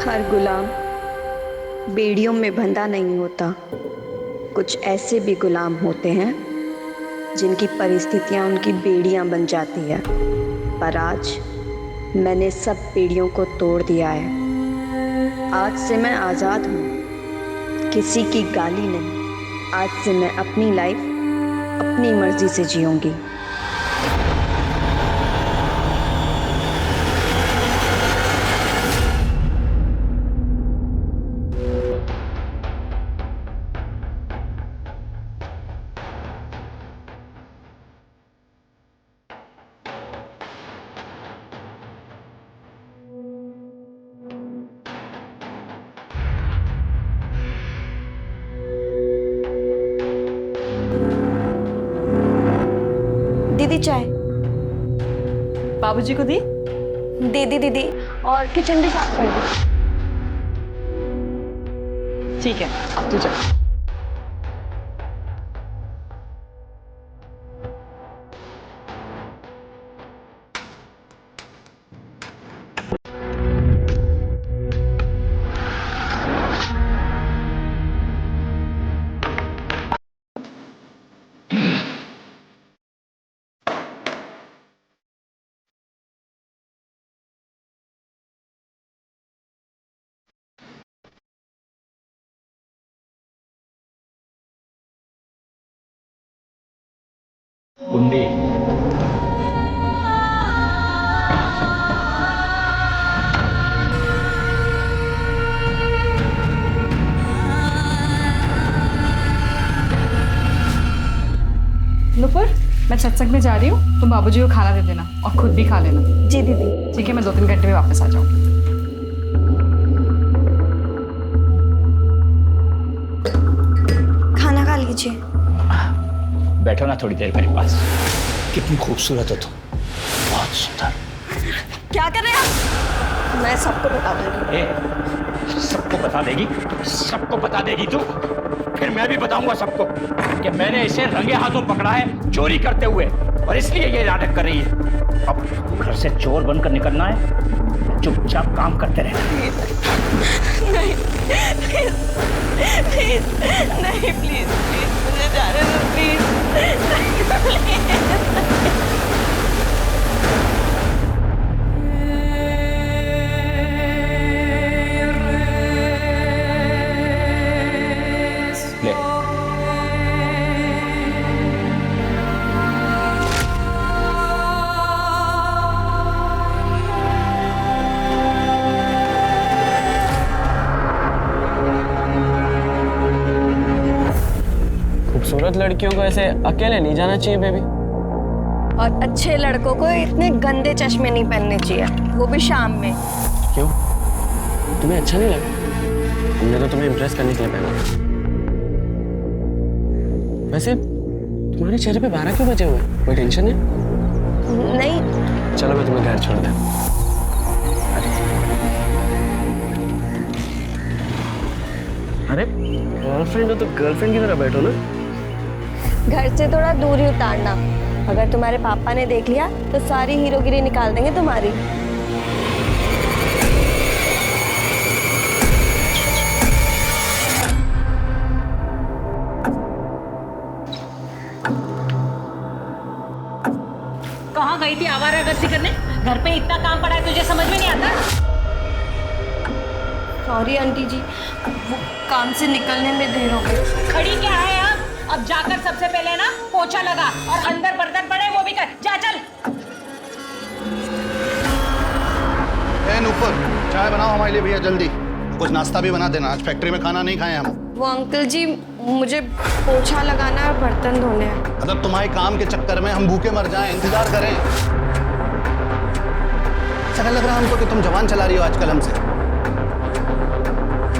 हर गुलाम बेड़ियों में बंधा नहीं होता। कुछ ऐसे भी गुलाम होते हैं जिनकी परिस्थितियां उनकी बेड़ियां बन जाती है। पर आज मैंने सब बेड़ियों को तोड़ दिया है। आज से मैं आज़ाद हूँ, किसी की गाली नहीं। आज से मैं अपनी लाइफ अपनी मर्जी से जीऊंगी। दीदी चाय। बाबूजी को दी? दे दी दीदी, और किचन भी साफ कर दी। ठीक है, अब तू जा। बुंदी। नुपुर, मैं सत्संग में जा रही हूँ, तुम बाबूजी को खाना दे देना और खुद भी खा लेना। जी दीदी। ठीक है, मैं 2-3 घंटे में वापस आ जाऊँगी। खाना खा लीजिए। बैठो ना थोड़ी देर मेरे पास। कितनी खूबसूरत हो तुम, बहुत सुंदर। क्या कर रहे हैं आप? मैं सबको बता दूंगी। सबको बता देगी? सबको बता देगी तू? फिर मैं भी बताऊंगा सबको कि मैंने इसे रंगे हाथों पकड़ा है चोरी करते हुए, और इसलिए ये नाटक कर रही है। अब घर से चोर बनकर निकलना है, चुपचाप काम करते रहना। नहीं प्लीज, प्लीज नहीं, प्लीज प्लीज मुझे जाने दो, प्लीज ले। खूबसूरत लड़कियों को ऐसे अकेले नहीं जाना चाहिए बेबी। और अच्छे लड़कों को इतने गंदे चश्मे नहीं पहनने चाहिए, वो भी शाम में। क्यों, तुम्हें अच्छा नहीं लगा? हमने तो तुम्हें इम्प्रेस करने के लिए पहना। वैसे तुम्हारे चेहरे पे 12 क्यों बजे हुए? कोई टेंशन है? नहीं। चलो मैं तुम्हें घर छोड़ दूं। अरे गर्लफ्रेंड हो तो गर्लफ्रेंड की तरह बैठो ना। घर से थोड़ा दूर ही उतारना, अगर तुम्हारे पापा ने देख लिया तो सारी हीरोगिरी निकाल देंगे तुम्हारी। कहाँ गई थी आवारागर्दी करने? घर पे इतना काम पड़ा है, तुझे समझ में नहीं आता? सॉरी आंटी जी, वो काम से निकलने में देर हो गई। खड़ी क्या है अब जाकर सबसे पहले ना पोछा लगा, और अंदर बर्तन पड़े वो भी कर। जा चल। नुपुर, चाय बनाओ हमारे लिए भैया जल्दी। कुछ नाश्ता भी बना देना, आज फैक्ट्री में खाना नहीं खाए हम। वो अंकल जी, मुझे पोछा लगाना और बर्तन धोने हैं। मतलब तुम्हारे काम के चक्कर में हम भूखे मर जाएं, इंतजार करें? ऐसा लग रहा है हमको कि तुम जवान चला रही हो आजकल हमसे।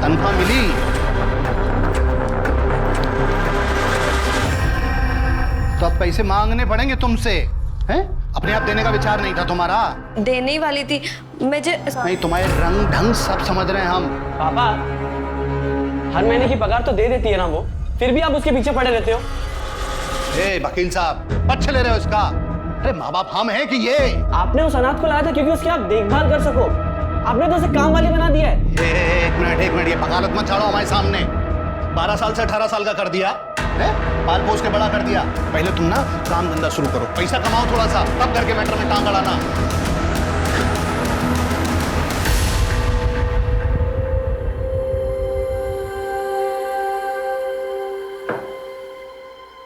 तनख्वाह मिली? तो अब पैसे मांगने पड़ेंगे तुमसे, हैं? अपने आप देने का विचार नहीं था तुम्हारा? देने ही वाली थी मुझे। नहीं, तुम्हारे रंग ढंग सब समझ रहे हैं हम। पापा, हर महीने की पगार तो दे देती है ना वो, फिर भी आप उसके पीछे पड़े रहते हो। वकील साहब, पक्ष ले रहे हो इसका? अरे माँ बाप हम हैं कि ये? आपने उस अनाथ को लाया था क्योंकि उसकी आप देखभाल कर सको। आपने तो उसे काम वाली बना दिया है। एक मिनट, ये बगालत मत झाड़ो हमारे सामने। 12 साल से 18 साल का कर दिया है, पाल पोस के बड़ा कर दिया। पहले तुम ना काम धंधा शुरू करो, पैसा कमाओ थोड़ा सा, तब घर के मैटर में टांग अड़ाना।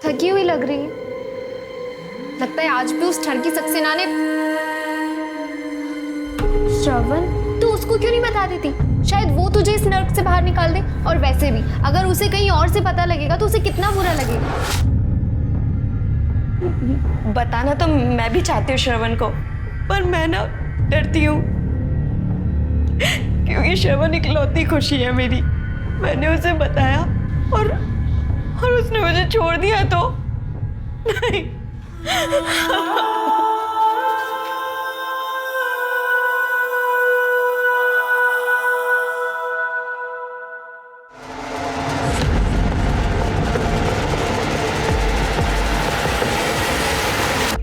थकी हुई लग रही है। लगता है आज भी उस ठरकी सक्सेना ने। श्रवण, तू उसको क्यों नहीं बता देती? शायद वो तुझे इस नर्क से बाहर निकाल दे। और वैसे भी अगर उसे कहीं और से पता लगेगा तो उसे कितना बुरा लगेगा। बताना तो मैं भी चाहती हूँ श्रवण को, पर मैं ना डरती हूँ, क्योंकि श्रवण इकलौती खुशी है मेरी। मैंने उसे बताया और उसने मुझे छोड़ दिया तो नहीं।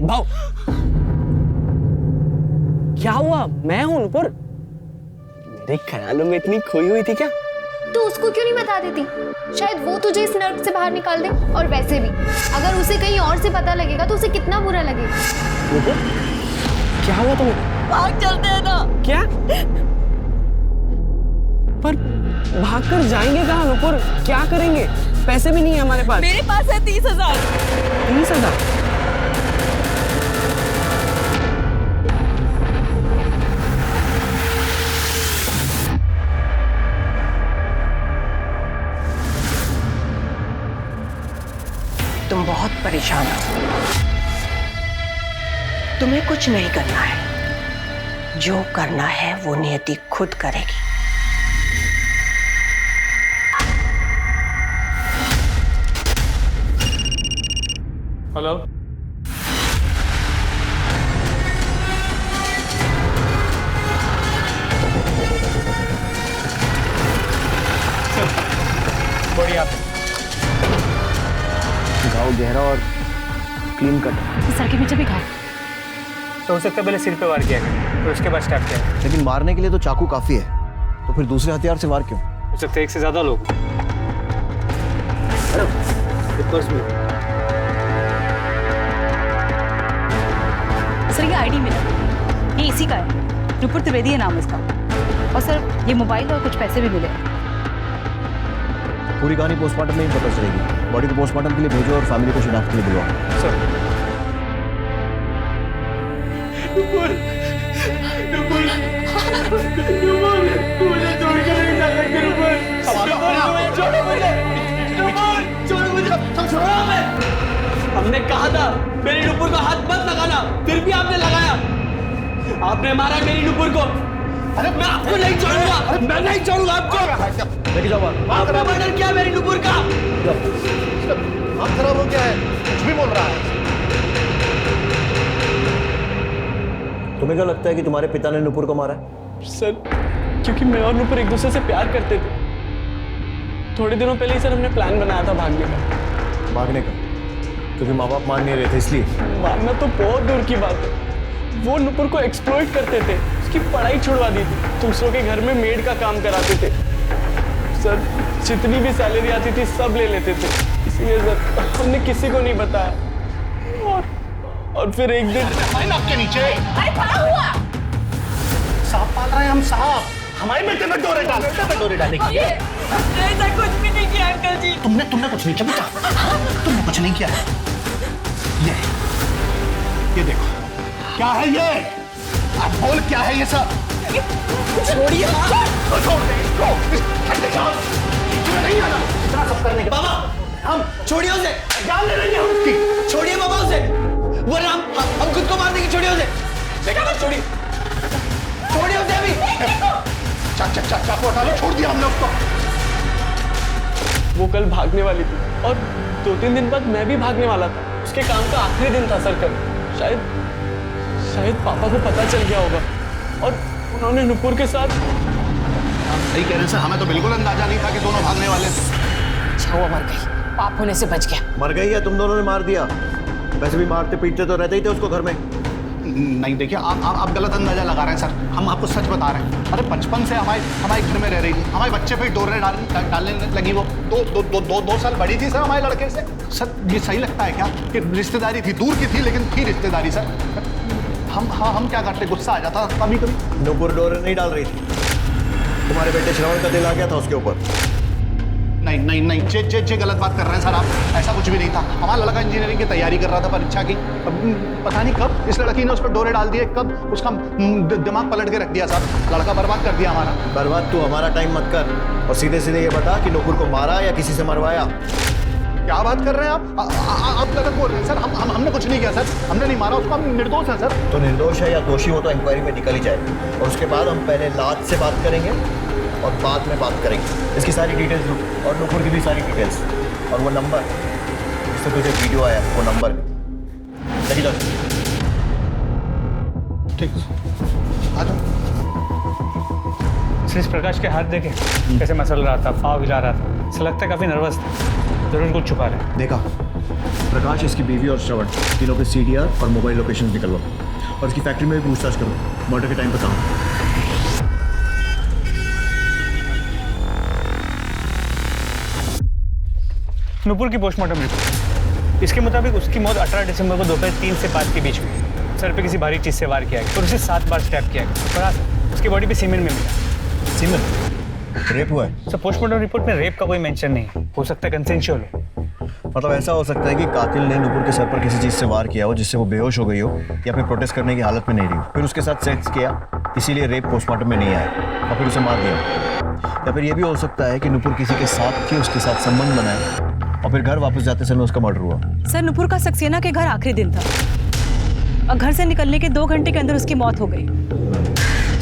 भाव, क्या हुआ? मैं हूं नुपुर। मेरे ख्यालों में इतनी खोई हुई थी क्या? तू उसको क्यों नहीं बता देती? शायद वो तुझे इस नर्क से बाहर निकाल दे। और वैसे भी अगर उसे कहीं और से पता लगेगा तो उसे कितना बुरा लगेगा। नुपुर, क्या हुआ तुम्हें? भाग चलते हैं ना। क्या? पर भागकर जाएंगे कहाँ नुपुर? क्या करेंगे? पैसे भी नहीं है हमारे पास। मेरे पास है 30,000। 30,000? तुम बहुत परेशान हो। तुम्हें कुछ नहीं करना है, जो करना है वो नियति खुद करेगी। हेलो, बढ़िया। घाव गहरा और क्लीन कट। सर के पीछे भी घाव। तो हो सकता है पहले सिर पे वार किया गया, फिर उसके बाद स्टैब किया। लेकिन मारने के लिए तो चाकू काफी है, तो फिर दूसरे हथियार से वार क्यों? हो सकता है एक से ज्यादा लोग। सर ये आईडी मिला, ये इसी का है। नुपुर त्रिवेदी है नाम इसका। और सर ये मोबाइल और कुछ पैसे भी मिले। पूरी कहानी पोस्टमार्टम में ही पता चलेगी। बॉडी को पोस्टमार्टम के लिए भेजो और फैमिली को शिनाख्त के लिए बुलवाओ। सर हमने कहा था मेरी नुपुर को हाथ मत लगाना, फिर भी आपने लगाया। आपने मारा मेरी नुपुर को। अरे मैं आपको नहीं छोड़ूंगा, मैं नहीं छोड़ूंगा आपको। लेके जाओ आपने मर्डर किया मेरी नुपुर का। हाथ खराब हो गया है, कुछ भी बोल रहा है। तुम्हें क्या लगता है कि तुम्हारे पिता ने नुपुर को मारा है? सर, क्योंकि मैं और नुपुर एक दूसरे से प्यार करते थे। थोड़े दिनों पहले ही सर हमने प्लान बनाया था भागने का। भागने का? क्योंकि माँ बाप मान नहीं रहे थे इसलिए? मानना तो बहुत दूर की बात है। वो नुपुर को एक्सप्लॉइट करते थे, उसकी पढ़ाई छुड़वा दी थी, दूसरों के घर में मेड का काम कराते थे। सर, जितनी भी सैलरी आती थी सब ले लेते थे। इसलिए सर हमने किसी को नहीं बताया। और फिर एक दिन आपके नीचे अरे क्या हुआ? सांप पाल रहे हैं हम। साहब हमारे बेटे पे डोरे डाल, बेटे पे डोरे डालेगी। ऐसा कुछ भी नहीं किया अंकल जी। तुमने कुछ नहीं किया बेटा, तुमने कुछ नहीं किया। ये देखो क्या है ये? आप बोल क्या है ये सब? छोड़िए छोड़ दे इसको। नहीं आना इतना सब करने के बाद। बाबा, हम छोड़िए उसे। जान ले रही है उसकी। छोड़िए बाबा उसे, वरना हम खुद को मार देंगे। छोड़िए उसे। देखा ना, छोड़िए उसे अभी। चाकू हटा लो, छोड़ दिया हमने उसको। वो कल भागने वाली थी और 2-3 दिन बाद मैं भी भागने वाला था। उसके काम का आखिरी दिन था सर कल। शायद पापा को पता चल गया होगा और उन्होंने नुपुर के साथ। सही कह रहे हैं सर, हमें तो बिल्कुल अंदाजा नहीं था कि दोनों भागने वाले थे। अच्छा हुआ मर गई, पाप होने से बच गया। मर गई या तुम दोनों ने मार दिया? वैसे भी मारते पीटते तो रहते ही थे उसको घर में। नहीं देखिए, आप गलत अंदाजा लगा रहे हैं सर। हम आपको सच बता रहे हैं। अरे बचपन से हमारे घर में रह रही थी, हमारे बच्चे पे डोरे डालने लगी वो। दो साल बड़ी थी सर हमारे लड़के से। सर ये सही लगता है क्या कि रिश्तेदारी थी, दूर की थी लेकिन थी रिश्तेदारी सर। हम क्या करते, गुस्सा आ जाता कभी कभी। नुपुर डोरे नहीं डाल रही थी, तुम्हारे बेटे श्रवण का दिल आ गया था उसके ऊपर। नहीं जे गलत बात कर रहे हैं सर आप। ऐसा कुछ भी नहीं था। हमारा लड़का इंजीनियरिंग की तैयारी कर रहा था परीक्षा की। पता नहीं कब इस लड़की ने उस पर डोरे डाल दिए, कब उसका दिमाग पलट के रख दिया सर। लड़का बर्बाद कर दिया हमारा। बर्बाद तू हमारा टाइम मत कर और सीधे सीधे ये बता कि नुपुर को मारा या किसी से मरवाया। क्या बात कर रहे हैं आप गलत बोल रहे हैं सर। हमने कुछ नहीं किया सर, हमने नहीं मारा उसको, हम निर्दोष हैं सर। तो निर्दोष है या दोषी हो तो इंक्वायरी में निकल ही जाए, और उसके बाद हम पहले लाज से बात करेंगे और बाद में बात करेंगे इसकी सारी डिटेल्स और नुपुर की भी सारी डिटेल्स और वो नंबर जिससे तुझे वीडियो आया वो नंबर चलिए जाओ। ठीक आ जाओ। श्री प्रकाश के हाथ देखे कैसे मसल रहा था, पाँव हिला रहा था। ऐसा लगता है काफी नर्वस था, जरूर कुछ छुपा रहे। देखा प्रकाश, इसकी बीवी और श्रवण तीनों के CDR और मोबाइल लोकेशन निकलवा और इसकी फैक्ट्री में भी पूछताछ करो। मर्डर के टाइम पर कहाँ। नुपुर की पोस्टमार्टम रिपोर्ट, इसके मुताबिक उसकी मौत 18 दिसंबर को दोपहर 3 से 5 के बीच में सर पे किसी भारी चीज से वार किया गया और उसे 7 बार स्टैब किया गया। और हाँ सर, उसकी बॉडी पे सीमेंट में मिला। सीमेंट रेप हुआ है सर? पोस्टमार्टम रिपोर्ट में रेप का कोई मेंशन नहीं है, हो सकता है कंसेंशुअल हो। मतलब ऐसा हो सकता है कि कातिल ने नुपुर के सर पर किसी चीज से वार किया हो जिससे वो बेहोश हो गई हो या फिर प्रोटेस्ट करने की हालत में नहीं रही हो, फिर उसके साथ सेक्स किया, इसीलिए रेप पोस्टमार्टम में नहीं आया और फिर उसे मार दिया। या फिर ये भी हो सकता है कि नुपुर किसी के साथ थी, उसके साथ संबंध बनाए और फिर घर वापस जाते समय उसका मर्डर हुआ। सर नुपुर का सक्सेना के घर आखिरी दिन था और घर से निकलने के 2 घंटे के अंदर उसकी मौत हो गई।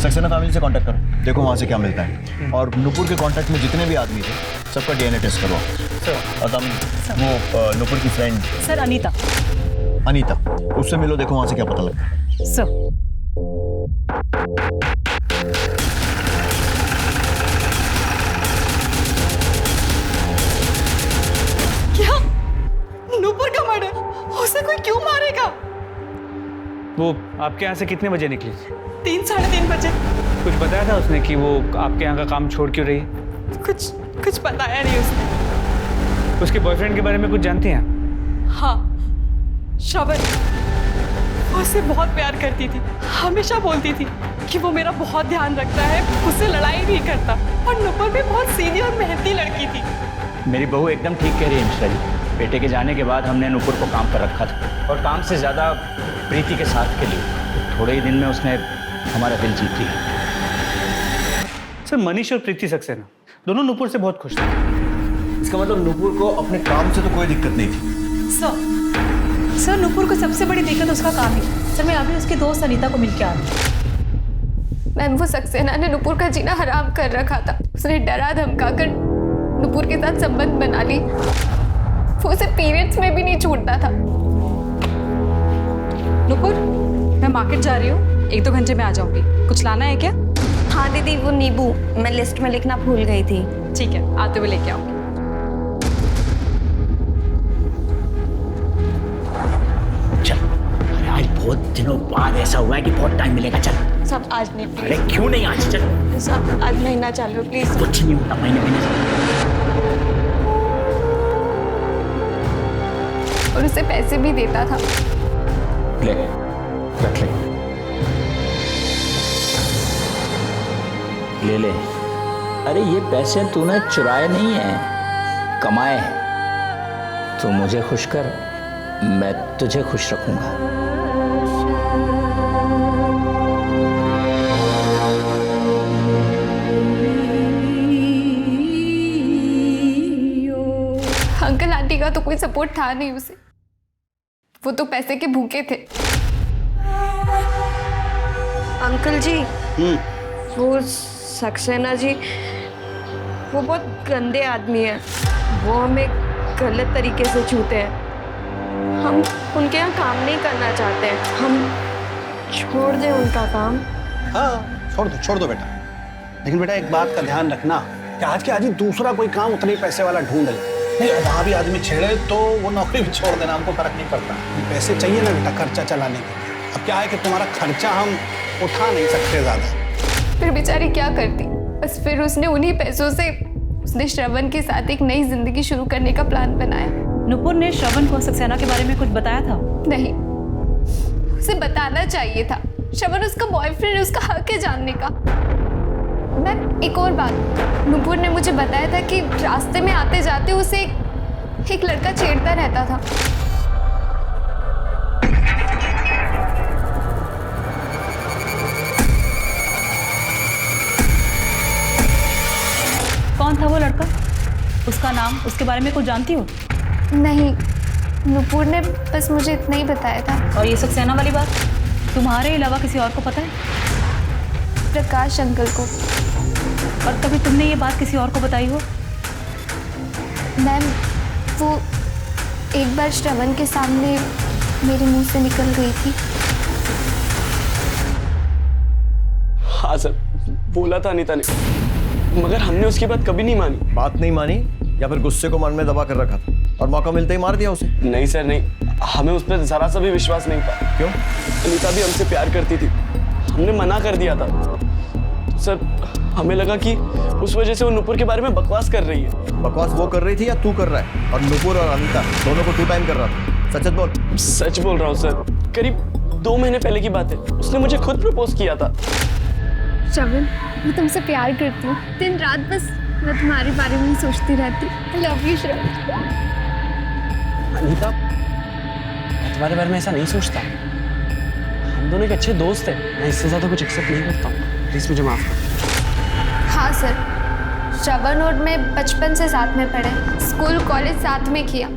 सक्सेना फैमिली से कांटेक्ट करो, देखो वहाँ से क्या मिलता है। और नुपुर के कांटेक्ट में जितने भी आदमी थे सबका DNA टेस्ट करवाओ। और वो नुपुर की फ्रेंड सर अनीता, उससे मिलो, देखो वहाँ से क्या पता लगता है। सर क्या नुपुर का मर्डर? उसे कोई क्यों मारेगा? वो आपके यहाँ से कितने बजे निकली? 3 साढ़े 3 बजे। कुछ बताया था उसने कि वो आपके यहाँ का काम छोड़ क्यों रही? कुछ बताया नहीं उसने। उसके बॉयफ्रेंड के बारे में कुछ जानते हैं? हाँ, श्रवण, वो उससे बहुत प्यार करती थी। हमेशा बोलती थी कि वो मेरा बहुत ध्यान रखता है, उससे लड़ाई नहीं करता। और नुपुर भी बहुत सीधी और मेहनती लड़की थी। मेरी बहू एकदम ठीक कह रही है मिश्रा जी। बेटे के जाने के बाद हमने नुपुर को काम पर रखा था और काम से ज़्यादा प्रीति के साथ के लिए थोड़े ही दिन में उसने हमारा दिल जीत लिया। सर मनीष और प्रीति सक्सेना दोनों नुपुर से बहुत खुश थे। इसका मतलब नुपुर को अपने काम से तो कोई दिक्कत नहीं थी। सर नुपुर को सबसे बड़ी दिक्कत उसका काम है। सर मैं अभी उसके दोस्त अनीता को मिलकर आ रही हूँ। मैम, वो सक्सेना ने नुपुर का जीना हराम कर रखा था। उसने डरा धमका कर नुपुर के साथ संबंध बना ली। वो उसे पीरियड्स में भी नहीं छूटता था। नुपुर, मैं मार्केट जा रही हूँ, 1-2 घंटे में आ जाऊंगी। कुछ लाना है क्या? हाँ दीदी, वो नींबू मैं लिस्ट में लिखना भूल गई थी। ठीक है, आते हुए लेके आऊंगी। चल, अरे आज बहुत दिनों बाद ऐसा हुआ है कि बहुत टाइम मिलेगा। चल सब आज नहीं, अरे क्यों नहीं आज? चल सब आज महीना चालू प्लीज। कुछ नहीं होता महीने और उसे पैसे भी देता था। ले रख ले। अरे ये पैसे तूने चुराए नहीं है, कमाए हैं। तू मुझे खुश कर, मैं तुझे खुश रखूंगा। अंकल आंटी का तो कोई सपोर्ट था नहीं उसे। वो तो पैसे के भूखे थे। अंकल जी, वो सक्सेना जी वो बहुत गंदे आदमी है। वो हमें गलत तरीके से छूते हैं। हम उनके यहाँ काम नहीं करना चाहते हैं। हम छोड़ दें उनका काम। हाँ छोड़ दो बेटा। लेकिन बेटा एक बात का ध्यान रखना कि आज के आज ही दूसरा कोई काम उतने पैसे वाला ढूंढ ले। नहीं, वहाँ भी आदमी छेड़े तो वो नौकरी भी छोड़ देना, हमको फर्क नहीं पड़ता। पैसे चाहिए ना बेटा खर्चा चलाने के लिए। अब क्या है कि तुम्हारा खर्चा हम उठा नहीं सकते ज्यादा। फिर बेचारी क्या करती, बस फिर उसने उन्हीं पैसों से उसने श्रवण के साथ एक नई जिंदगी शुरू करने का प्लान बनाया। नुपुर ने श्रवण को सक्सेना के बारे में कुछ बताया था? नहीं, उसे बताना चाहिए था। श्रवण उसका बॉयफ्रेंड है, उसका हक है जानने का। मैम एक और बात, नुपुर ने मुझे बताया था कि रास्ते में आते जाते उसे एक लड़का छेड़ता रहता था। कौन था वो लड़का? उसका नाम, उसके बारे में कुछ जानती हो? नहीं, नुपुर ने बस मुझे इतना ही बताया था। और ये सक्सेना वाली बात तुम्हारे अलावा किसी और को पता है? प्रकाश अंकल को। और कभी तुमने ये बात किसी और को बताई हो? मैम वो एक बार श्रवण के सामने मेरे मुंह से निकल गई थी। हाँ सर, बोला था अनीता ने, मगर हमने उसकी बात कभी नहीं मानी। बात नहीं मानी या फिर गुस्से को मन में दबा कर रखा था और मौका मिलते ही मार दिया उसे? नहीं सर नहीं, हमें उस पर जरा सा भी विश्वास नहीं था। क्यों? अनीता भी हमसे प्यार करती थी, हमने मना कर दिया था। तो सर हमें लगा कि उस वजह से वो नुपुर के बारे में बकवास कर रही है। बकवास वो कर रही थी या तू कर रहा है? और नुपुर और अनीता दोनों को 2 टाइम कर रहा था। सच बोल। सच बोल रहा हूँ सर, करीब 2 महीने पहले की बात है। उसने मुझे खुद प्रपोज किया था। श्रवण, मैं तुमसे प्यार करती हूँ। दिन रात बस मैं तुम्हारे बारे में ही सोचती रहती हूँ। लव यू श्रवण। अनीता, मैं तुम्हारे बारे में ऐसा नहीं सोचता। हम दोनों एक अच्छे दोस्त हैं, मैं इससे ज़्यादा कुछ एक्सेप्ट नहीं करता हूँ। प्लीज़ मुझे माफ़ कर। हाँ सर, श्रवण और मैं बचपन से साथ में पढ़े, स्कूल कॉलेज साथ में किया।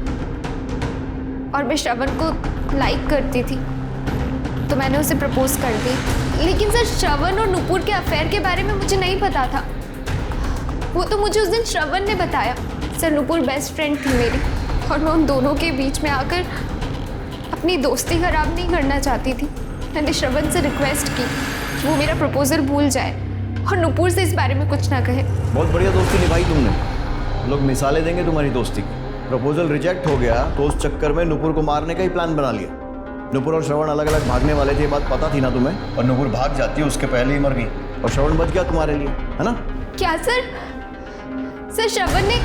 और मैं श्रवण को लाइक करती थी तो मैंने उसे प्रपोज कर दी। लेकिन सर श्रवण और नुपुर के अफेयर के बारे में मुझे नहीं पता था। वो तो मुझे उस दिन श्रवण ने बताया। सर नुपुर बेस्ट फ्रेंड थी मेरी और मैं उन दोनों के बीच में आकर अपनी दोस्ती खराब नहीं करना चाहती थी। मैंने श्रवण से रिक्वेस्ट की कि वो मेरा प्रपोजल भूल जाए और नुपुर से इस बारे में कुछ ना कहे। बहुत बढ़िया दोस्ती निभाई तुमने। लोग मिसालें देंगे तुम्हारी दोस्ती की। प्रपोजल रिजेक्ट हो गया तो उस चक्कर में नुपुर को मारने का ही प्लान बना लिया। नुपुर और श्रवण अलग अलग भागने वाले थे, ये बात पता थी ना तुम्हें? और नुपुर भाग जाती है, उसके पहले ही मर गई और श्रवण बच गया तुम्हारे लिए, है ना? क्या सर? सर श्रवण ने,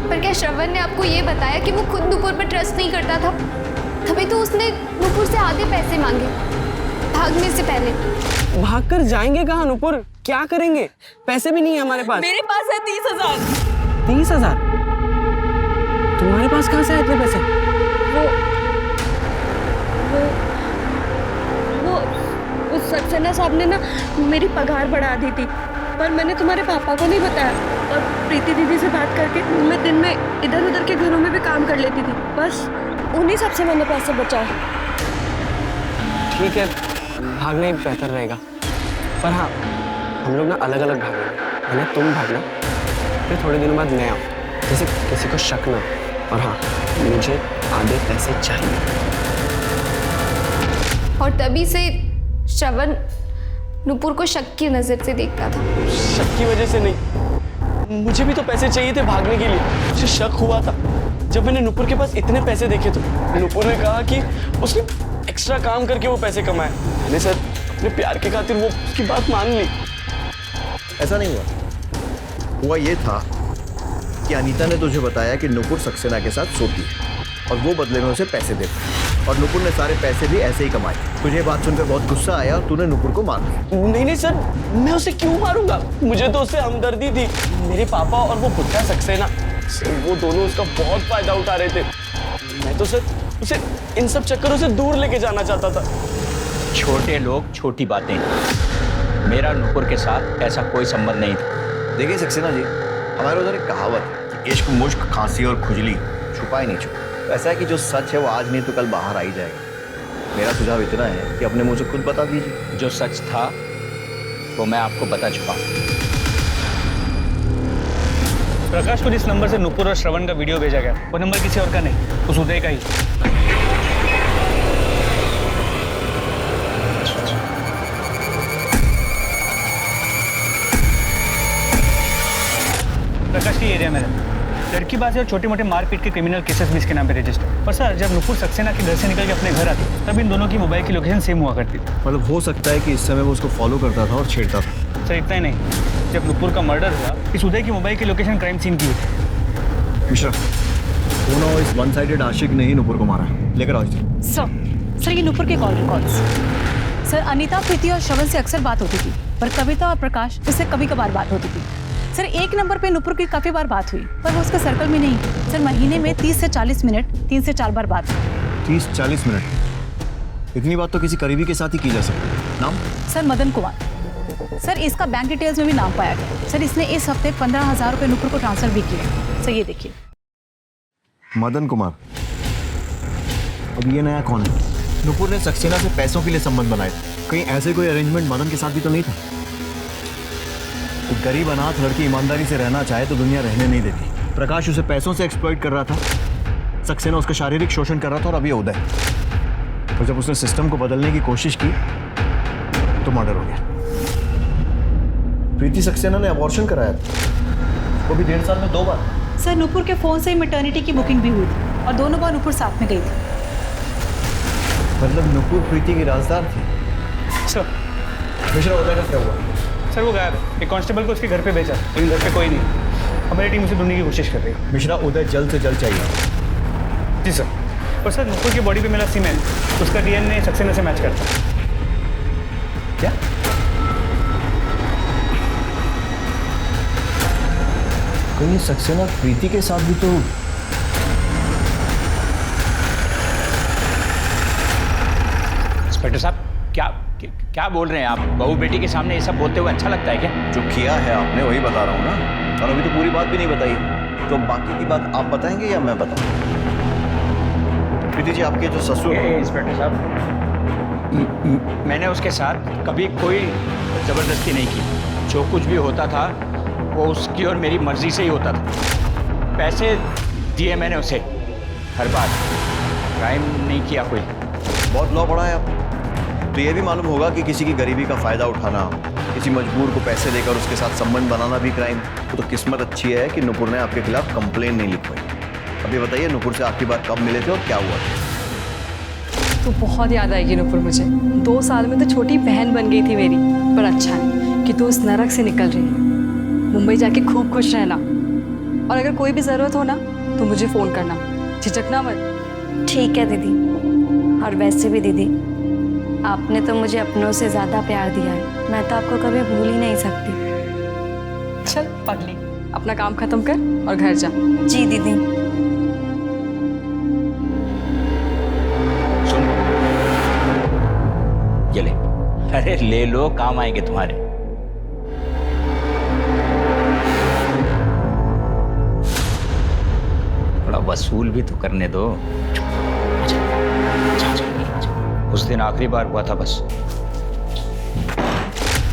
पर क्या श्रवण ने आपको ये बताया कि वो खुद नुपुर पर ट्रस्ट नहीं करता था? तभी तो उसने नुपुर से आधे पैसे मांगे भागने से पहले। भागकर जाएंगे कहाँ नुपुर? क्या करेंगे? पैसे भी नहीं है हमारे पास। मेरे पास है 30,000। 30,000? तुम्हारे पास कहाँ से आए इतने पैसे? वो सक्सेना साहब ने ना मेरी पगार बढ़ा दी थी, पर मैंने तुम्हारे पापा को नहीं बताया। और प्रीति दीदी से बात करके मैं दिन में इधर उधर के घरों में भी काम कर लेती थी, बस उन्हीं सबसे मैंने पैसे बचाए। ठीक है, भागना ही बेहतर रहेगा। पर हाँ, हम लोग ना अलग अलग भागेंगे। पहले तुम भागना, फिर थोड़े दिनों बाद मैं आऊँ, जैसे किसी को शक ना। और हाँ, मुझे आधे पैसे चाहिए। और तभी से श्रवण नुपुर को शक की नजर से देखता था। शक की वजह से नहीं, मुझे भी तो पैसे चाहिए थे भागने के लिए। मुझे शक हुआ था जब मैंने नुपुर के पास इतने पैसे देखे तो नुपुर ने कहा कि उसने एक्स्ट्रा काम करके वो पैसे कमाए। मैंने सर अपने प्यार के खातिर वो उसकी बात मान ली। ऐसा नहीं हुआ। हुआ ये था कि अनीता ने तुझे बताया कि नुपुर सक्सेना के साथ सोती है और वो बदले में उसे पैसे देता है और नुपुर ने सारे पैसे भी ऐसे ही कमाए। तुझे बात सुनकर बहुत गुस्सा आया और तूने नुपुर को मार दिया। नहीं नहीं सर, मैं उसे क्यों मारूंगा? मुझे तो उससे हमदर्दी थी। मेरे पापा और वो बुढ़ा सक्सेना, वो दोनों उसका बहुत फायदा उठा रहे थे। मैं तो सर उसे इन सब चक्करों से दूर लेके जाना चाहता था। छोटे लोग छोटी बातें। मेरा नुपुर के साथ ऐसा कोई संबंध नहीं था। देखिए सक्सेना जी, हमारे उधर एक कहावत है कि इश्क, मुश्क, खांसी और खुजली छुपा ही नहीं छुपा। ऐसा है कि जो सच है वो आज नहीं तो कल बाहर आ ही जाएगा। मेरा सुझाव इतना है कि अपने मुंह से खुद बता दीजिए। जो सच था वो मैं आपको बता चुका हूँ। प्रकाश को जिस नंबर से नुपुर और श्रवण का वीडियो भेजा गया वो नंबर किसी और का नहीं, उस उदय का ही। प्रकाश की एरिया में रहता। लड़की बाजी और छोटे मोटे मारपीट के क्रिमिनल केसेस भी इसके नाम पे रजिस्टर। और सर जब नुपुर सक्सेना के घर से निकल के अपने घर आती तब इन दोनों की मोबाइल की लोकेशन सेम हुआ करती थी। मतलब हो सकता है कि इस समय वो उसको फॉलो करता था और छेड़ता था। सर इतना ही नहीं, जब नुपुर का मर्डर हुआ इस उदय की मोबाइल की लोकेशन क्राइम सीन की थी। मिश्रा, दोनों इस वन साइडेड आशिक ने ही नुपुर को मारा। लेकर आओ इसे। सर ये नुपुर के कॉल रिकॉर्ड्स। सर अनीता, प्रीति और श्रवण से अक्सर बात होती थी, पर कविता और प्रकाश इससे कभी कभार बात होती थी। सर एक नंबर पे नुपुर की काफी बार बात हुई, पर वो उसके सर्कल में नहीं। सर महीने में 30 से 40 मिनट 3 से 4 बार बात हुई। 30-40 मिनट? इतनी बात तो किसी करीबी के साथ ही की जा सकती है। नाम? सर मदन कुमार। सर इसका बैंक डिटेल्स में भी नाम पाया गया। सर इसने इस हफ्ते 15,000 रुपये नुपुर को ट्रांसफर भी किए। सर ये देखिए। मदन कुमार। अब ये नया कौन है? नुपुर ने सक्सेना से पैसों के लिए संबंध बनाए थे। कहीं ऐसे कोई अरेंजमेंट मदन के साथ भी तो नहीं था? एक गरीब अनाथ लड़की ईमानदारी से रहना चाहे तो दुनिया रहने नहीं देती। प्रकाश उसे पैसों से एक्सप्लॉइट कर रहा था, सक्सेना उसका शारीरिक शोषण कर रहा था, और अभी उदय। और जब उसने सिस्टम को बदलने की कोशिश की तो मर्डर हो गया। प्रीति सक्सेना ने अबॉर्शन कराया था, वो भी 1.5 साल में 2 बार। सर नुपुर के फोन से मैटरनिटी की बुकिंग भी हुई थी और दोनों बार नुपुर साथ में गई थी। मतलब नुपुर प्रीति की राजदार थी। सर मिश्रा, उदय का क्या हुआ? सर वो गायब है। एक कांस्टेबल को उसके घर पे भेजा, लेकिन घर पे कोई नहीं। हमारी टीम उसे ढूंढने की कोशिश कर रही है। मिश्रा, उदय जल्द से जल्द चाहिए। जी सर। और सर नुपुर की बॉडी पे मिला सीमेंट, उसका डीएनए सक्सेना से मैच करता है। क्या? कहीं सक्सेना प्रीति के साथ भी तो? इंस्पेक्टर साहब, क्या बोल रहे हैं आप? बहू बेटी के सामने ये सब बोलते हुए अच्छा लगता है क्या? जो किया है आपने वही बता रहा हूँ ना, और अभी तो पूरी बात भी नहीं बताई। तो बाकी की बात आप बताएंगे या मैं बताऊँ? प्रीति जी, आपके जो ससुर। इंस्पेक्टर साहब, मैंने उसके साथ कभी कोई ज़बरदस्ती नहीं की। जो कुछ भी होता था वो उसकी और मेरी मर्जी से ही होता था। पैसे दिए मैंने उसे, हर बार। क्राइम नहीं किया कोई। बहुत लॉ पढ़ा है आप। तो ये भी मालूम होगा कि किसी की गरीबी का फ़ायदा उठाना, किसी मजबूर को पैसे देकर उसके साथ संबंध बनाना भी क्राइम। तो किस्मत अच्छी है कि नुपुर ने आपके खिलाफ कंप्लेन नहीं लिखवाई। अभी बताइए, नुपुर से आखिरी बार कब मिले थे और क्या हुआ? तो बहुत याद आएगी नुपुर मुझे। 2 साल में तो छोटी बहन बन गई थी मेरी। पर अच्छा है कि तू उस नरक से निकल रही है। मुंबई जाके खूब खुश रहना, और अगर कोई भी ज़रूरत हो ना तो मुझे फ़ोन करना, झिझकना मत। ठीक है दीदी। और वैसे भी दीदी, आपने तो मुझे अपनों से ज़्यादा प्यार दिया है। मैं तो आपको कभी भूल ही नहीं सकती। चल पगली, अपना काम खत्म कर और घर जा। जी दीदी। सुन, ये ले। अरे ले लो, काम आएंगे तुम्हारे। थोड़ा वसूल भी तो करने दो। उस दिन आखिरी बार हुआ था बस।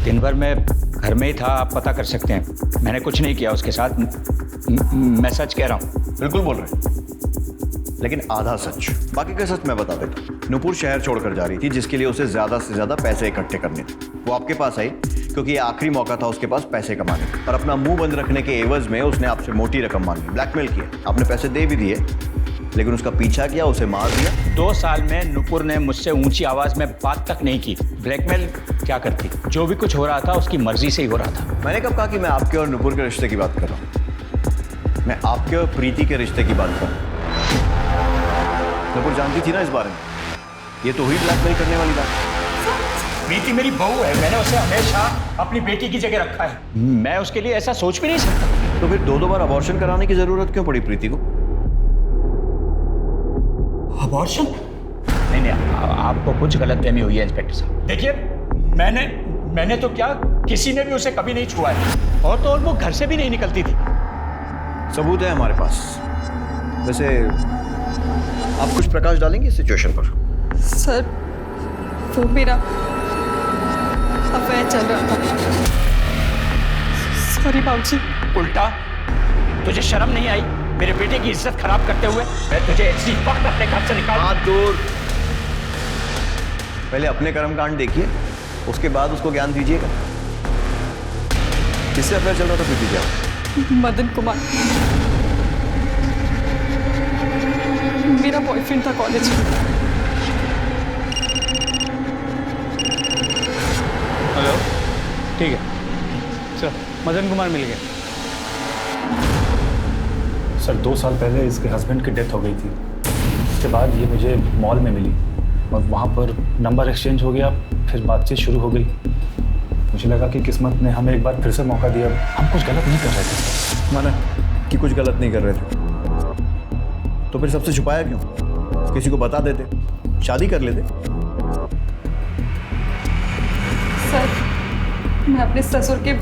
दिन भर मैं घर में ही था, आप पता कर सकते हैं। मैंने कुछ नहीं किया उसके साथ। मैं सच कह रहा हूँ। बिल्कुल बोल रहे हैं, लेकिन आधा सच। बाकी का सच मैं बता देता हूँ। नुपुर शहर छोड़कर जा रही थी, जिसके लिए उसे ज़्यादा से ज़्यादा पैसे इकट्ठे करने थे। वो आपके पास आई क्योंकि ये आखिरी मौका था उसके पास पैसे कमाने का, और अपना मुंह बंद रखने के एवज में उसने आपसे मोटी रकम मांगी, ब्लैकमेल किया। आपने पैसे दे भी दिए, लेकिन उसका पीछा किया, उसे मार दिया। 2 साल में नुपुर ने मुझसे ऊंची आवाज में बात तक नहीं की। ब्लैकमेल क्या करती? जो भी कुछ हो रहा था उसकी मर्जी से ही हो रहा था। मैंने कब कहा कि मैं आपके और नुपुर के रिश्ते की बात कर रहा हूँ? मैं आपके और प्रीति के रिश्ते की बात कर रहा हूँ। नुपुर जानती थी ना इस बारे में। ये तो हुई ब्लैकमेल करने वाली बात। प्रीति मेरी बहू है, मैंने उसे हमेशा अपनी बेटी की जगह रखा है। मैं उसके लिए ऐसा सोच भी नहीं सकता। तो फिर 2 बार अबॉर्शन कराने की जरूरत क्यों पड़ी प्रीति को? अबॉर्शन? नहीं, आपको कुछ गलतफहमी हुई है इंस्पेक्टर साहब। देखिए, मैंने तो क्या, किसी ने भी उसे कभी नहीं छुआ है, और तो और वो घर से भी नहीं निकलती थी। सबूत है हमारे पास। वैसे आप कुछ प्रकाश डालेंगे इस सिचुएशन पर? सर वो मेरा अफेयर चल रहा था। सॉरी बाबूजी। उल्टा तुझे शर्म नहीं आई मेरे बेटे की इज्जत खराब करते हुए? मैं तुझे इसी वक्त अपने घर से निकाल। हाथ दूर। पहले अपने कर्मकांड देखिए, उसके बाद उसको ज्ञान दीजिएगा। किससे अफेयर चल रहा था प्रीति जी? मदन कुमार। मेरा बॉयफ्रेंड था कॉलेज में। हेलो, ठीक है सर, मदन कुमार मिल गया। सर 2 साल पहले इसके हस्बैंड की डेथ हो गई थी। उसके बाद ये मुझे मॉल में मिली और वहाँ पर नंबर एक्सचेंज हो गया, फिर बातचीत शुरू हो गई। मुझे लगा कि किस्मत ने हमें एक बार फिर से मौका दिया। हम कुछ गलत नहीं कर रहे थे। माना कि कुछ गलत नहीं कर रहे थे, तो फिर सबसे छुपाया क्यों? किसी को बता देते, शादी कर लेते। सर, मैं अपने ससुर के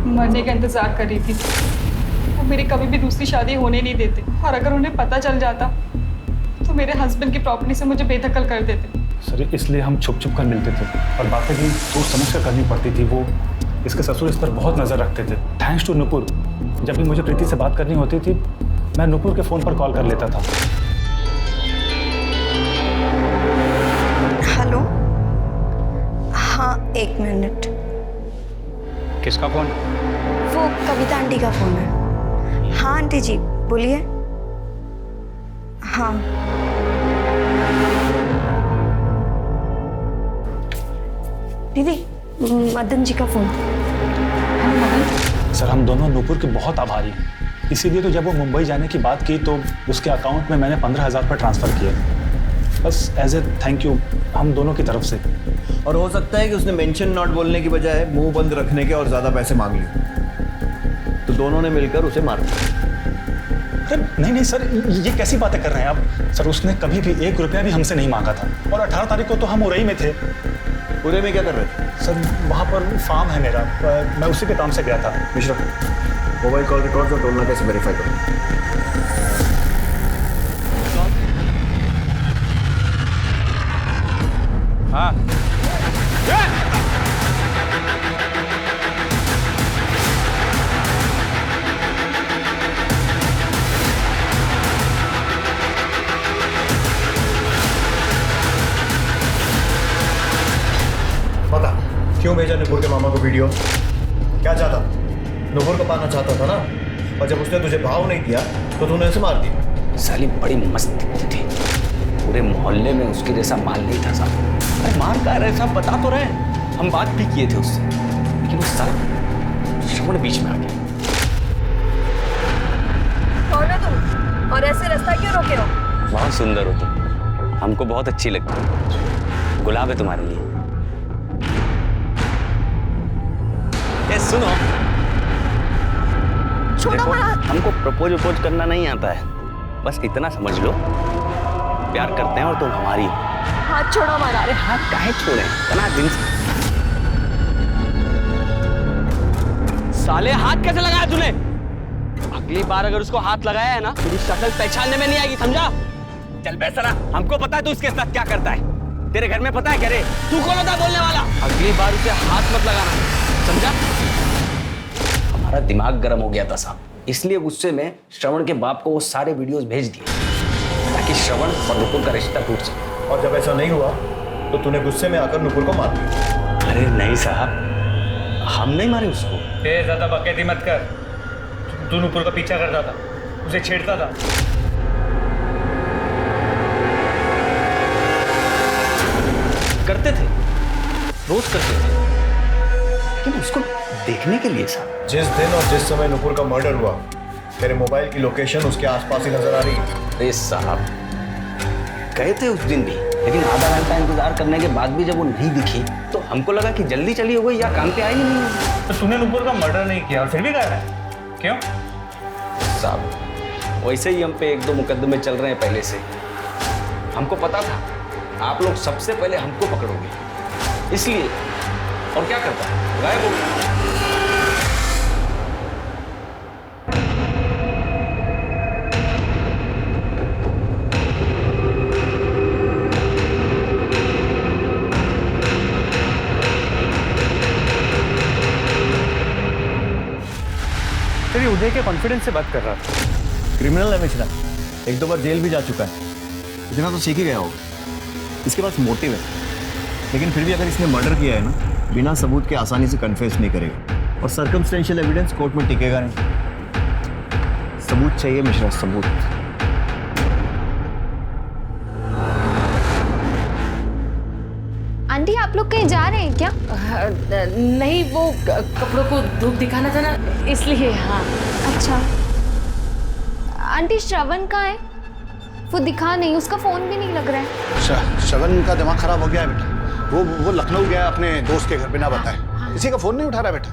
मरने का इंतजार कर रही थी। वो मेरी कभी भी दूसरी शादी होने नहीं देते, और अगर उन्हें पता चल जाता तो मेरे हस्बैंड की प्रॉपर्टी से मुझे बेदखल कर देते। सर इसलिए हम छुप छुप कर मिलते थे और बातें भी सोच समझ कर करनी पड़ती थी। वो इसके ससुर इस पर बहुत नज़र रखते थे। थैंक्स टू नुपुर, जब भी मुझे प्रीति से बात करनी होती थी मैं नुपुर के फ़ोन पर कॉल कर लेता था। हेलो, हाँ 1 मिनट। किसका फोन? वो कविता आंटी का फोन है। हाँ आंटी जी बोलिए। हाँ दीदी, मदन जी का फोन। सर हम दोनों नुपुर के बहुत आभारी हैं। इसीलिए तो जब वो मुंबई जाने की बात की तो उसके अकाउंट में मैंने 15,000 पर ट्रांसफ़र किया, बस एज ए थैंक यू हम दोनों की तरफ से। और हो सकता है कि उसने मेंशन नॉट बोलने की बजाय मुंह बंद रखने के और ज़्यादा पैसे मांग लिए, तो दोनों ने मिलकर उसे मार दिया। अरे नहीं सर, ये कैसी बातें कर रहे हैं आप? सर उसने कभी भी 1 रुपया भी हमसे नहीं मांगा था, और 18 तारीख को तो हम उरई में थे। पूरे में क्या कर रहे थे? सर वहाँ पर फार्म है मेरा, मैं उसी के काम से गया था। मिश्रा, मोबाइल कॉल रिकॉर्ड और टोलना कैसे वेरीफाई करो। हाँ बता, क्यों भेजा नुपुर के मामा को वीडियो? क्या चाहता? नुपुर को पाना चाहता था ना, और जब उसने तुझे भाव नहीं दिया तो तूने उसे मार दिया। साली बड़ी मस्त दिखती थी, पूरे मोहल्ले में उसके जैसा माल नहीं था साहब। अरे मार कह रहे साहब, बता तो रहे, हम बात भी किए थे उससे, लेकिन उस साला श्रवण बीच में आ गया। कौन हो तुम और ऐसे रास्ता क्यों रोके हो? बहुत सुंदर हो तुम, हमको बहुत अच्छी लगती है। गुलाब है तुम्हारे लिए। ए सुनो, देखो हमको प्रपोज करना नहीं आता है, बस इतना समझ लो प्यार करते हैं और तुम हमारी हो। हाथ छोड़ो हमारा। अरे हाथ काहे छोड़े, इतना दिन साले हाथ कैसे लगाया तूने? अगली बार अगर उसको हाथ लगाया है ना, तेरी शक्ल पहचानने में नहीं आएगी, समझा? चल बेसरा, हमको पता है तू इसके साथ क्या करता है। तेरे घर में पता है क्या रे? तू कौन होता है बोलने वाला? अगली बार उसे हाथ मत लगाना, समझा? हमारा दिमाग गर्म हो गया था साहब, इसलिए गुस्से में श्रवण के बाप को वो सारे वीडियोस भेज दिए ताकि श्रवण और नुपुर का रिश्ता टूट सके। और जब ऐसा नहीं हुआ तो तूने गुस्से में आकर नुपुर को मार दिया। अरे नहीं साहब, हम नहीं मारे उसको। ज़्यादा बकैती मत कर। तू नुपुर का पीछा करता था, उसे छेड़ता था। करते थे, रोज करते थे, लेकिन उसको देखने के लिए साहब। जिस दिन और जिस समय नुपुर का मर्डर हुआ, तेरे मोबाइल की लोकेशन उसके आसपास ही नजर आ रही है। अरे साहब गए थे उस दिन भी, लेकिन आधा घंटा इंतजार करने के बाद भी जब वो नहीं दिखी तो हमको लगा कि जल्दी चली हो गई या काम पे आई ही नहीं। तो तूने नुपुर का मर्डर नहीं किया और फिर भी गया है, क्यों? साहब वैसे ही हम पे 1-2 मुकदमे चल रहे हैं पहले से। हमको पता था आप लोग सबसे पहले हमको पकड़ोगे, इसलिए। और क्या करता है, गायब हो गया। तेरी उदय के कॉन्फिडेंस से बात कर रहा था। क्रिमिनल है मिश्रा, 1-2 बार जेल भी जा चुका है, इतना तो सीख ही गया होगा। इसके पास मोटिव है, लेकिन फिर भी अगर इसने मर्डर किया है ना, बिना सबूत के आसानी से कन्फेस नहीं करेगा, और सर्कमस्टेंशियल एविडेंस कोर्ट में टिकेगा नहीं। सबूत चाहिए मिश्रा, सबूत। आप लोग कहीं जा रहे हैं क्या? नहीं, वो कपड़ों को धूप दिखाना था ना, इसलिए। हाँ। अच्छा। आंटी श्रवण कहाँ है? वो दिखा नहीं, उसका फोन भी नहीं लग रहा है। श्रवण का दिमाग खराब हो गया है बेटा। वो लखनऊ गया अपने दोस्त के घर, बिना बताए। किसी का फोन नहीं उठा रहा बेटा,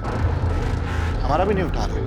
हमारा भी नहीं उठा रहा।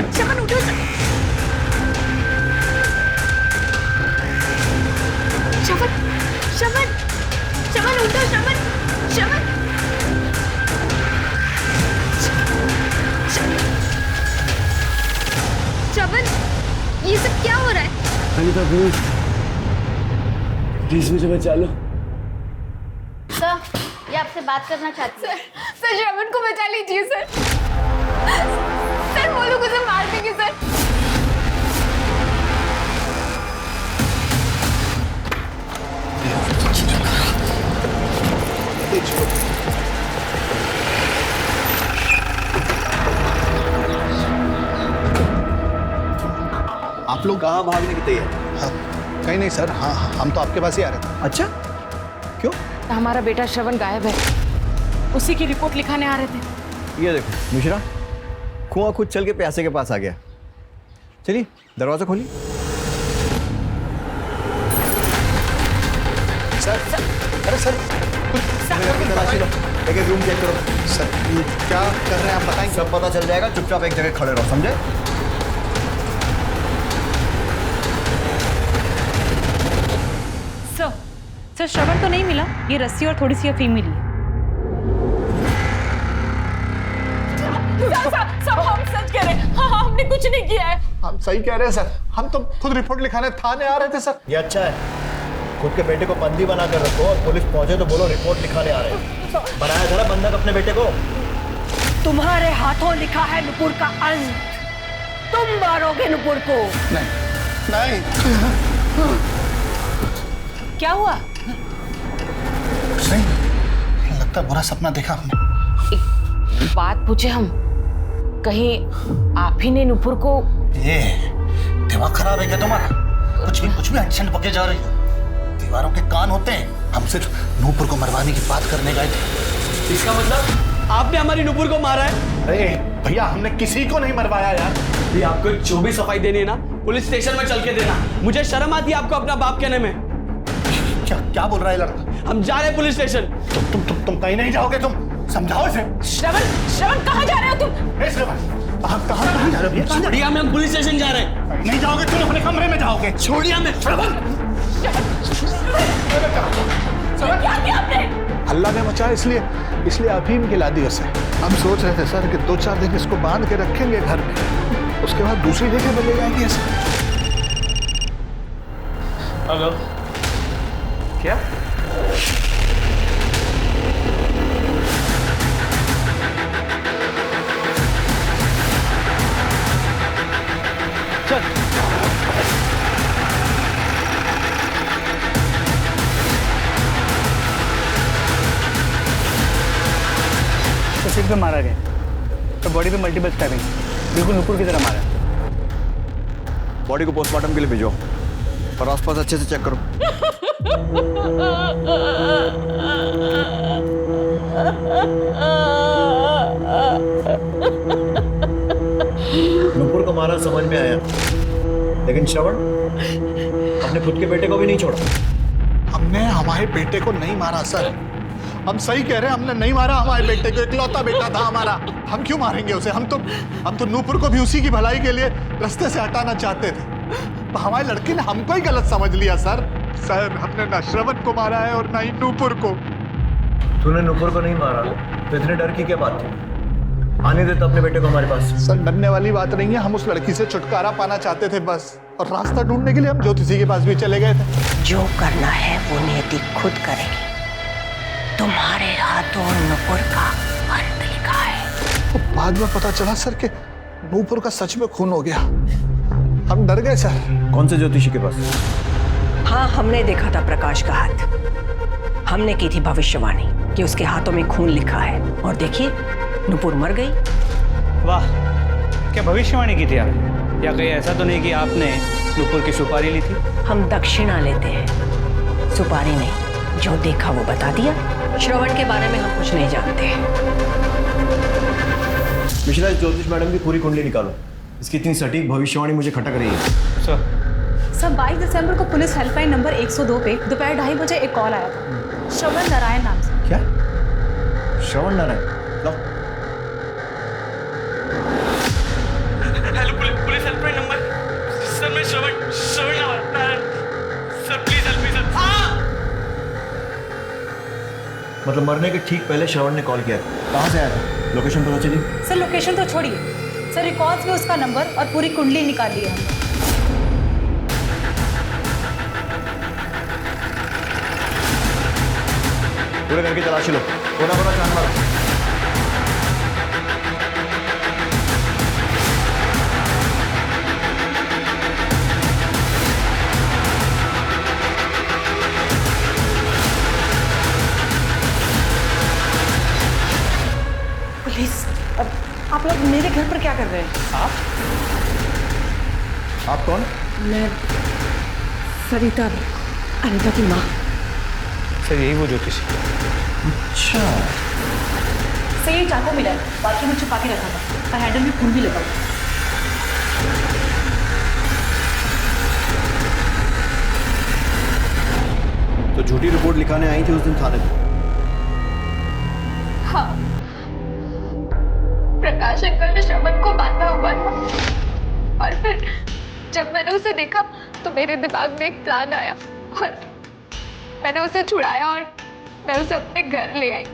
श्रवण उठो। श्रवण उठो। श्रवण, ये सब क्या हो रहा है? अनिता प्लीज मुझे बचा लो। सर, ये आपसे बात करना चाहती है। सर श्रवण को बचा लीजिए सर। सर वो लोग उसे मार देंगे सर। आप लोग कहाँ भागने की तैयारी? हाँ, कहीं नहीं सर। हाँ, हम तो आपके पास ही आ रहे थे। अच्छा, क्यों? हमारा बेटा श्रवण गायब है, उसी की रिपोर्ट लिखाने आ रहे थे। ये देखो मिश्रा, कुआं खुद चल के प्यासे के पास आ गया। चलिए दरवाजा खोलिए। सर, अरे सर, तलाशी लो, एक रूम चेक करो। सर ये क्या कर रहे हैं आप बताएंगे? सब पता चल जाएगा, चुपचाप एक जगह खड़े रहो, समझे? सर श्रवण तो नहीं मिला, ये रस्सी और थोड़ी सी अफीम मिली। सब हम सच कह रहे हैं। हाँ, हमने कुछ नहीं किया है। हम सही कह रहे हैं सर, हम तो खुद रिपोर्ट लिखाने थाने आ रहे थे सर। ये अच्छा है, खुद के बेटे को बंदी बना कर रखो और पुलिस पहुंचे तो बोलो रिपोर्ट लिखाने आ रहे हैं। बनाया जरा बंधक अपने बेटे को। तुम्हारे हाथों लिखा है नुपुर का अंत। तुम मारोगे नुपुर को। नहीं। क्या हुआ? नहीं, लगता है बुरा सपना देखा हमने। एक बात पूछे हम, कहीं आप ही ने नुपुर को? ये दिमाग खराब है क्या तुम्हारा? कुछ भी एक्शन पके जा रही हो। दीवारों के कान होते हैं। हम सिर्फ नूपुर को मरवाने की बात करने गए थे। इसका मतलब आपने हमारी नुपुर को मारा है? अरे भैया, हमने किसी को नहीं मरवाया यार। भी आपको जो भी सफाई देनी है ना, पुलिस स्टेशन में चल के देना। मुझे शर्म आती है आपको अपना बाप कहने में। क्या बोल रहा है लड़का? हम जा रहे हैं पुलिस स्टेशन। तुम कहीं नहीं जाओगे। तुम समझाओ इसे। श्रवण कहाँ जा रहे हो तुम? आप कहाँ जा रहे हो? छोड़िए, हम पुलिस स्टेशन जा रहे हैं। नहीं जाओगे तुम, अपने कमरे में जाओगे। छोड़िए हमें। श्रवण, क्या किया आपने? हल्ला ने मचा, इसलिए अफीम खिला दी उसे। हम सोच रहे थे सर कि 2-4 दिन इसको बांध के रखेंगे घर में, उसके बाद दूसरी जगह पर ले जाएंगे इसे। हेलो, क्या? चल। तो सिर पे मारा गया, तो बॉडी पे मल्टीपल स्टैबिंग, बिल्कुल नुपुर की तरह मारा। बॉडी को पोस्टमार्टम के लिए भेजो और आसपास अच्छे से चेक करो। नुपुर को मारा समझ में आया, लेकिन श्रवण अपने खुद के बेटे को भी नहीं छोड़ा। हमने हमारे बेटे को नहीं मारा सर, हम सही कह रहे हैं, हमने नहीं मारा हमारे बेटे को, इकलौता बेटा था हमारा। हम क्यों मारेंगे उसे? हम तो नूपुर को भी उसी की भलाई के लिए रास्ते से हटाना चाहते थे। हमारी लड़की ने हमको ही गलत समझ लिया सर। हमने ना श्रवण को मारा है और ना ही नूपुर को। तूने नूपुर को नहीं मारा तो इतने डर की क्या बात थी? आने देता अपने बेटे को हमारे पास। सर डरने वाली बात नहीं है, हम उस लड़की से छुटकारा पाना चाहते थे बस, और रास्ता ढूंढने के लिए हम ज्योतिषी के पास भी चले गए थे। जो करना है वो नियति खुद करेगी। तुम्हारे हाथों नूपुर का अंत लिखा है। तो बाद में पता चला सर कि नूपुर का सच में खून हो गया। हम डर गए सर। कौन से ज्योतिषी के पास? हाँ, हमने देखा था प्रकाश का हाथ। हमने की थी भविष्यवाणी कि उसके हाथों में खून लिखा है, और देखिए नूपुर मर गई। वाह, क्या भविष्यवाणी की थी आपने? या कहीं ऐसा तो नहीं कि आपने नूपुर की सुपारी ली थी? हम दक्षिणा लेते हैं, सुपारी नहीं। जो देखा वो बता दिया। श्रवण के बारे में हम कुछ नहीं जानते। मिश्रा, इस ज्योतिष मैडम की पूरी कुंडली निकालो। इसकी इतनी सटीक भविष्यवाणी मुझे खटक रही है। सर 22 दिसंबर को पुलिस हेल्पलाइन नंबर 102 पे दोपहर 2:30 बजे एक कॉल आया था, श्रवण नारायण नाम से। क्या? श्रवण नारायण? लो। Hello police helpline number. Sir मैं Shravan Narayan. Sir please help me sir. मतलब मरने के ठीक पहले श्रवण ने कॉल किया। कहाँ से आया था? लोकेशन पता चली? सर लोकेशन तो छोड़िए, सर रिकॉर्ड्स में उसका नंबर और पूरी कुंडली निकाल ली है हमने। पूरे घर की तलाशी लो, कोना कोना छान मारो। पुलिस, अब आप लोग मेरे घर पर क्या कर रहे हैं? आप कौन? मैं सरिता, अनिता की माँ। सर यही वो ज्योतिषी। अच्छा। सर ये चाकू मिला है, बाथरूम में छुपा के रखा था, और हैंडल में खून भी लगा हुआ। तो झूठी रिपोर्ट लिखाने आई थी उस दिन थाने में? हाँ, प्रकाश अंकल ने श्रवण को बांधा हुआ था, और फिर जब मैंने उसे देखा तो मेरे दिमाग में एक प्लान आया, और मैंने उसे छुड़ाया और मैं उसे अपने घर ले आई।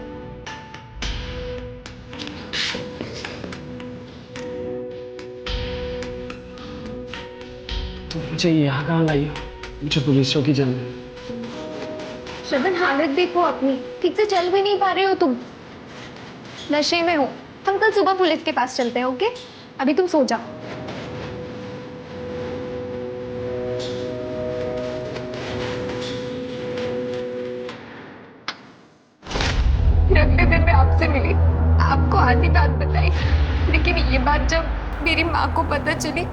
तो मुझे यहाँ कहाँ लाई हो? मुझे पुलिस चौकी जाना है। श्रवण, हालत देखो अपनी, ठीक से चल भी नहीं पा रहे हो तुम, नशे में हो। हम कल सुबह पुलिस के पास चलते हैं, ओके? अभी तुम सो जाओ। अगले दिन मैं आपसे मिली, आपको आधी बात बताई, लेकिन ये बात जब मेरी माँ को पता चली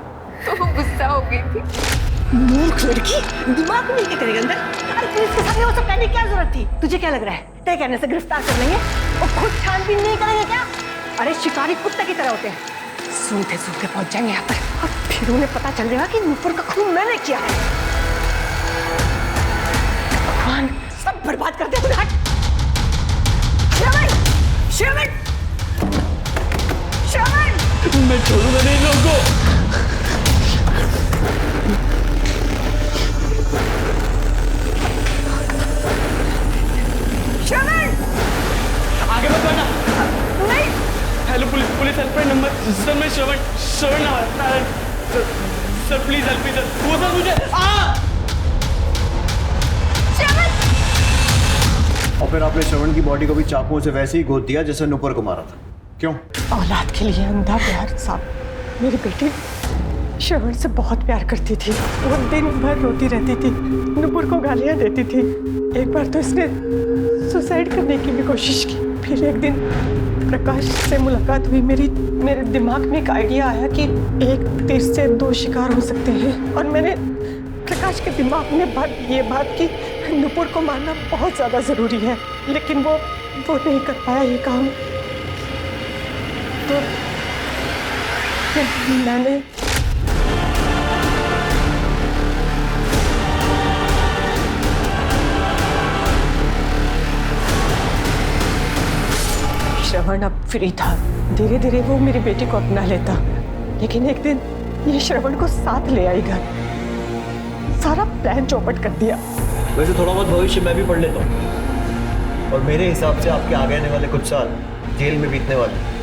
तो वो गुस्सा हो गई थी। मूर्ख लड़की, दिमाग में क्या तेरे अंदर? अरे पुलिस के सामने वो सब कहने की क्या जरूरत थी? तुझे क्या लग रहा है तेरे कहने से गिरफ्तार कर लेंगे और खुद छानबीन नहीं करेंगे क्या? अरे शिकारी कुत्ते की तरह होते हैं, सूंघते सूंघते पहुंच जाएंगे यहाँ पर, और फिर उन्हें पता चल जाएगा कि नूपुर का खून मैंने किया है। भगवान, सब बर्बाद कर दे। हट श्रवण, श्रवण, श्रवण, मैं छोड़ूंगा नहीं लोगों को। श्रवण, आगे मत बढ़ना। नहीं। Hello police helpline number. Sir मैं Shravan Narayan. Sir please help me sir. वो सर मुझे और फिर आपने श्रवण की बॉडी को भी चाकुओं से वैसे ही गोद दिया जैसे नूपुर को मारा था। क्यों? औलाद के लिए अंधा प्यार साहब। मेरी बेटी श्रवण से बहुत प्यार करती थी, वो दिन भर रोती रहती थी, नूपुर को गालियां देती थी। एक बार तो इसने सुसाइड करने की भी कोशिश की। फिर एक दिन प्रकाश से मुलाकात हुई, मेरे दिमाग में एक आइडिया आया कि एक तीर से दो शिकार हो सकते हैं, और मैंने प्रकाश के दिमाग में ये बात की नूपुर को मारना बहुत ज़्यादा ज़रूरी है, लेकिन वो नहीं कर पाया ये काम। तो मैंने श्रवण अब फ्री था, धीरे धीरे वो मेरी बेटी को अपना लेता, लेकिन एक दिन ये श्रवण को साथ ले आई घर, सारा प्लान चौपट कर दिया। वैसे थोड़ा बहुत भविष्य मैं भी पढ़ लेता हूँ और मेरे हिसाब से आपके आगे आने वाले कुछ साल जेल में बीतने वाले।